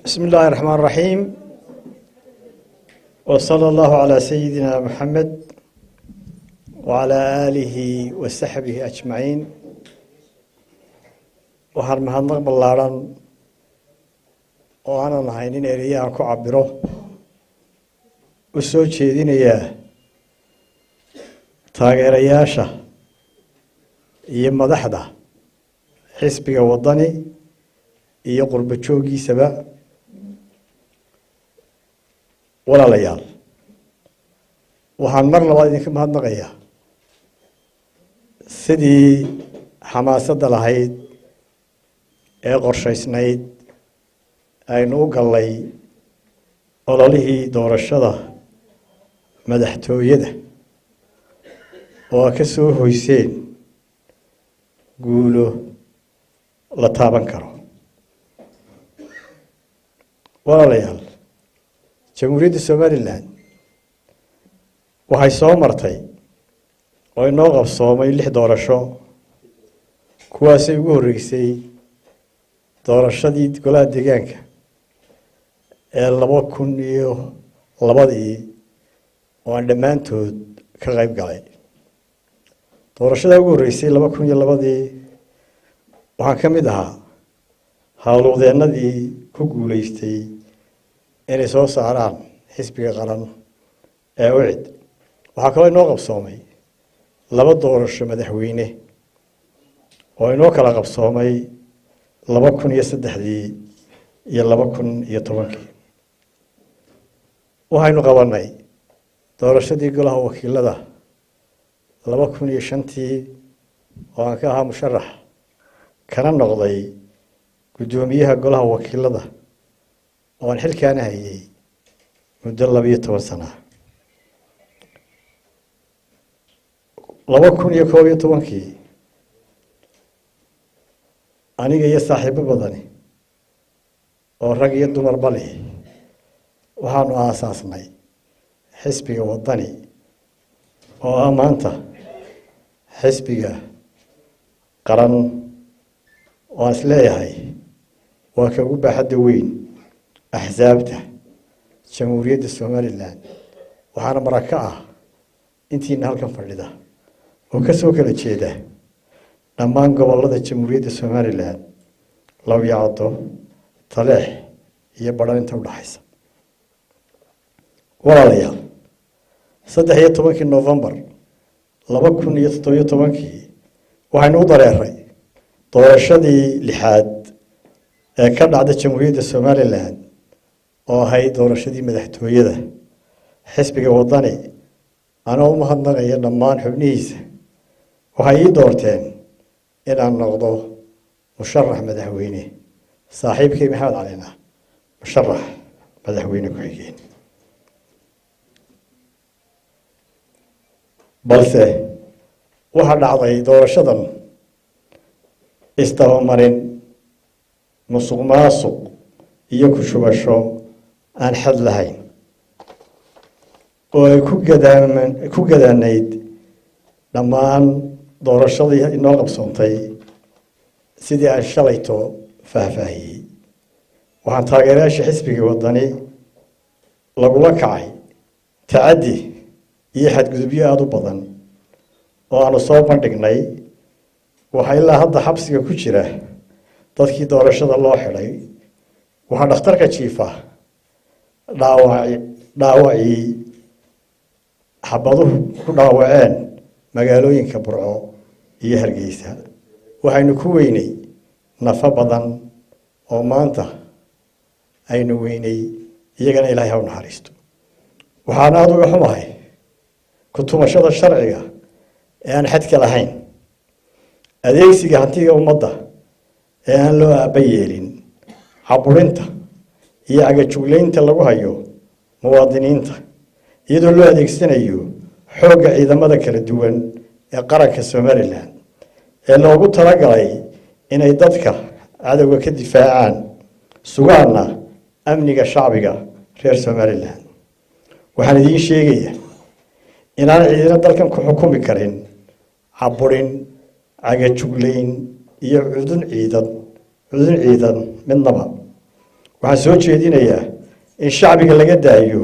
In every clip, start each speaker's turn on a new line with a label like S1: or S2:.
S1: بسم الله الرحمن الرحيم وصلى الله على سيدنا محمد وعلى آله وصحبه أجمعين وحرم هذا بلاران وأنا نهاينين إليها كعبره وسوي شيء إياه تاجر ياشا يما ضحدة حسبي وطني يقرب تشوقي سبا ولا ليال waxaan mar labaad idinka mahadnaqayaa sidii xamaasadda lahayd ee qorshaysnayd aynu u gallay ololihii doorashada madaxtooyada oo ka soo hoyseen guulo la taaban karo walaalayaal jamhuuriyadda somaliland waxay soo martay oo inoo qabsoomay 6 doorasho kuwaasay ugu horreysay doorashadii golaha deegaanka ee 2002 oo aan dhammaantood ka qayb galay doorashada ugu horreysay 2002 waxaan ka mid ahaa hawlwadeennadii ku guuleystay inay soo saaraan xisbiga qaran ee ucid waxaa kaloo inoo qabsoomay 2 doorasho madaxweyne oo inoo kala qabsoomay 2003 iyo 2010 waxaynu qabanay doorashadii golaha wakiilada 2005 oo aan ka ahaa musharax kana noqday gudoomiyaha golaha wakiilada oo aan xilkaana hayay muddo 12 sano 2011 aniga iyo saaxiibo badani oo rag iyo dumar bali waxaanu aasaasnay xisbiga wadani oo ah maanta xisbiga qaran oo is leeyahay waa ka ugu baaxadda weyn axsaabta jamhuuriyadda somaliland waxaana maraka ah intiina halkan fadhida oo ka soo kala jeeda dhammaan gobollada jamhuuriyadda somaliland lawyacdo taleex iyo badhan inta u dhaxaysa walaalayaal 13 November 2017 waxaynu u dareeray doorashadii 6aad ee ka dhacday jamhuuriyadda somaliland oo ahayd doorashadii madaxtooyada xisbiga wadani anoo u mahadnaqaya dhammaan xubnihiisa waxay ii doorteen inaan noqdo musharax madaxweyne saaxiibkay maxamed calina musharax madaxweyne ku xigeen balse waxa dhacday doorashadan istawamarin musuqmaasuq iyo ku shubasho aan xad lahayn oo ay ku gadaanayd dhammaan doorashadii inoo qabsoontay sidii aan shalayto faahfaahiyey waxaan taageerayaasha xisbiga wadani lagula kacay tacaddi iyo xadgudubyo aada u badan oo aanu soo bandhignay waxaa ilaa hadda xabsiga ku jira dadkii doorashada loo xidhay waxaa dhakhtarka jiifa dhaawacii xabaduhu ku dhaawaceen magaalooyinka burco iyo hargeysa waxaynu ku weynay nafa badan oo maanta aynu weynay iyagana ilaahay ha u naxariisto waxaan aada uga xumahay ku tumashada sharciga ee aan xadka lahayn adeegsiga hantiga ummadda ee aan loo aaba yeelin caburinta iyo agajuglaynta lagu hayo muwaadiniinta iyadoo loo adeegsanayo xoogga ciidamada kala duwan ee qaranka somaliland ee loogu talagalay inay dadka cadowga ka difaacaan sugaana amniga shacbiga reer somaliland waxaan idiin sheegayaa inaan ciidina dalkan ku xukumi karin caburin agajuglayn iyo cudun ciidan midnaba waxaan soo jeedinayaa in shacbiga laga daayo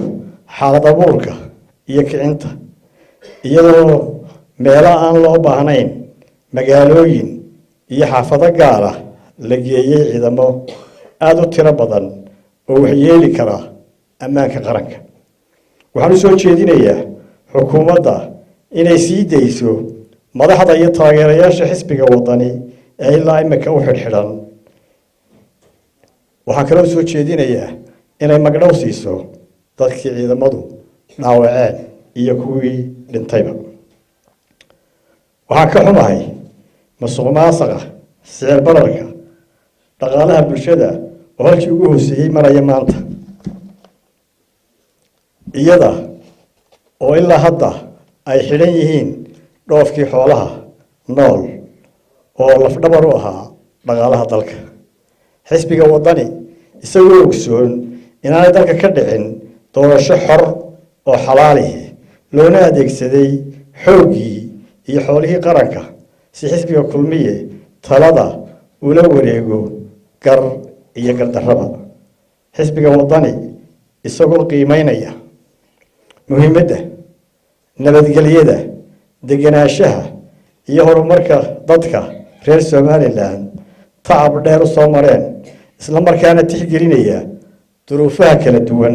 S1: xaalad abuurka iyo kicinta iyadoo meelo aan loo baahnayn magaalooyin iyo xaafado gaar ah la geeyey ciidamo aada u tiro badan oo waxyeeli kara ammaanka qaranka. waxaan u soo jeedinayaa xukuumadda inay sii dayso madaxda iyo taageerayaasha xisbiga wadani ee ilaa imika u xidhxidhan. waxaan kaloo soo jeedinayaa inay magdhow siiso dadkii ciidamadu dhaawaceen iyo kuwii dhintayba. waxaan ka xumahay musuqmaasuqa, sicir bararka, dhaqaalaha bulshada oo halkii ugu hooseeyey maraya maanta, iyada oo ilaa hadda ay xidhan yihiin dhoofkii xoolaha nool oo lafdhabar u ahaa dhaqaalaha dalka. xisbiga wadani isagoo ogsoon inaanay dalka ka dhicin doorasho xor oo xalaali loona adeegsaday xooggii iyo xoolihii qaranka si xisbiga kulmiye talada ula wareego gar iyo gardarraba. xisbiga wadani isagoo qiimeynaya muhiimadda nabadgelyada, degenaanshaha iyo horumarka dadka reer Somaliland tacab dheer u soo mareen, isla markaana tixgelinaya duruufaha kala duwan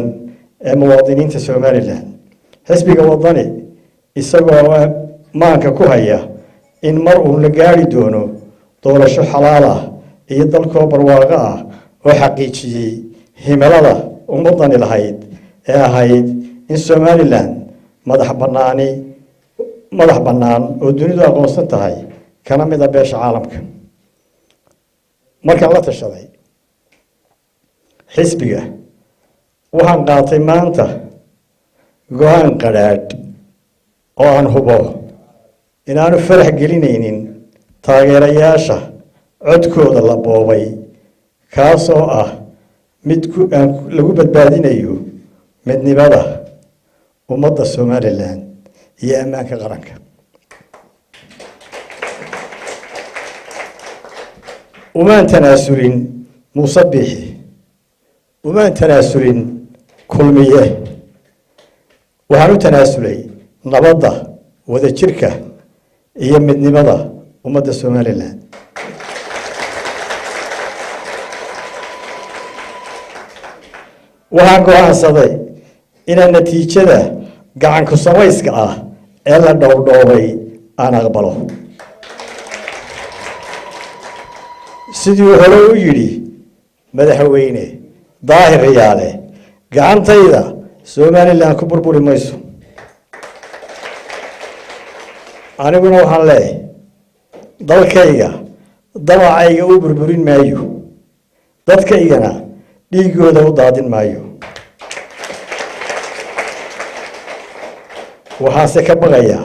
S1: ee muwaadiniinta Somaliland. xisbiga wadani isagoo maanka ku haya in mar uu la gaari doono doorasho xalaal ah iyo dalkoo barwaaqo ah oo xaqiijiyey himilada ummadani lahayd ee ahayd in Somaliland madax bannaan oo dunidu aqoonsan tahay kana mid ah beesha caalamka. markaan la tashaday xisbiga waxaan qaatay maanta go-aan qadhaadh oo aan hubo inaanu farax gelinaynin taageerayaasha codkooda la boobay, kaasoo ah mid lagu badbaadinayo midnimada ummadda Somaliland iyo ammaanka qaranka. umaan tanaasulin Muuse Biixi, umaan tanaasulin kulmiye, waxaan u tanaasulay nabadda, wadajirka iyo midnimada ummadda Somaliland. waxaan go'aansaday inaan natiijada gacan ku samayska ah ee la dhowrdhoobay aan aqbalo. sidii hore u yidhi madaxweyne Daahir Riyaale, gacantayda Somaliland ku burburi mayso. aniguna waxaan leeyahay dalkayga dabacayga u burburin maayo, dadkaygana dhiigooda u daadin maayo. waxaase ka baqayaa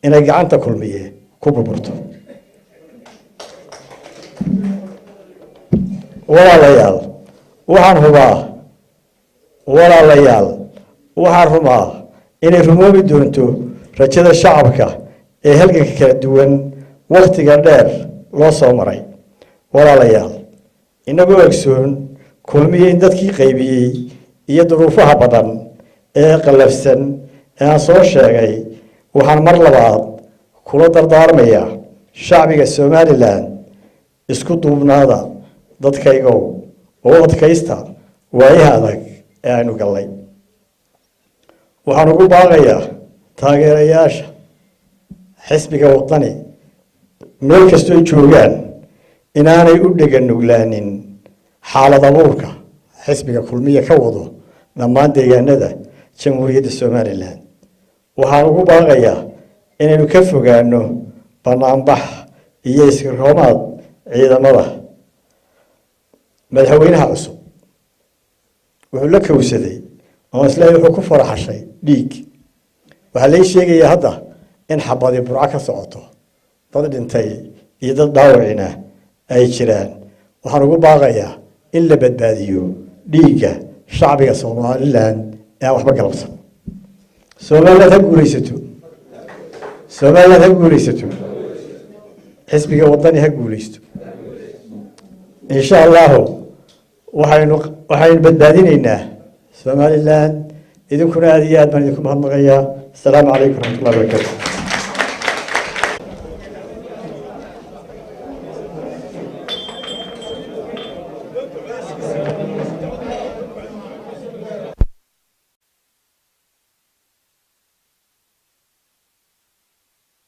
S1: inay gacanta kulmiye ku burburto. walaalayaal waxaan rumaa inay rumoobi doonto rajada shacabka ee halganka kala duwan wakhtiga dheer loo soo maray. walaalayaal, inagoo ogsoon kulmiye in dadkii qaybiyey iyo duruufaha badan ee qallafsan ee aan soo sheegay, waxaan mar labaad kula dardaarmayaa shacbiga Somaliland isku duubnaada dadkaygow oo adkaysta waayaha adag ee aynu gallay. waxaan ugu baaqayaa taageerayaasha xisbiga wadani meel kastoo joogaan inaanay u dheganuglaanin xaalad abuurka xisbiga kulmiye ka wado dhammaan deegaanada jamhuuriyadda Somaliland. waxaan ugu baaqayaa inaynu ka fogaano banaanbax iyo iskiroomaad ciidamada. madaxweynaha cusub wuxuu la kowsaday oo islaahay wuxuu ku faraxashay dhiig. waxaa lay sheegayaa hadda in xabadi burco ka socoto, dad dhintay iyo dad dhaawacina ay jiraan. waxaan ugu baaqayaa in la badbaadiyo dhiigga shacbiga Somaliland ee aan waxba galabsan. Somaliland ha guulaysato, Somaliland ha guulaysato, xisbiga wadani ha guulaysto. insha allahu waxaynu badbaadinaynaa Somaliland idinkuna aad iyo aad baan idinku mahadnaqayaa. Assalaamu calaykum waraxmatullahi wabarakaatu.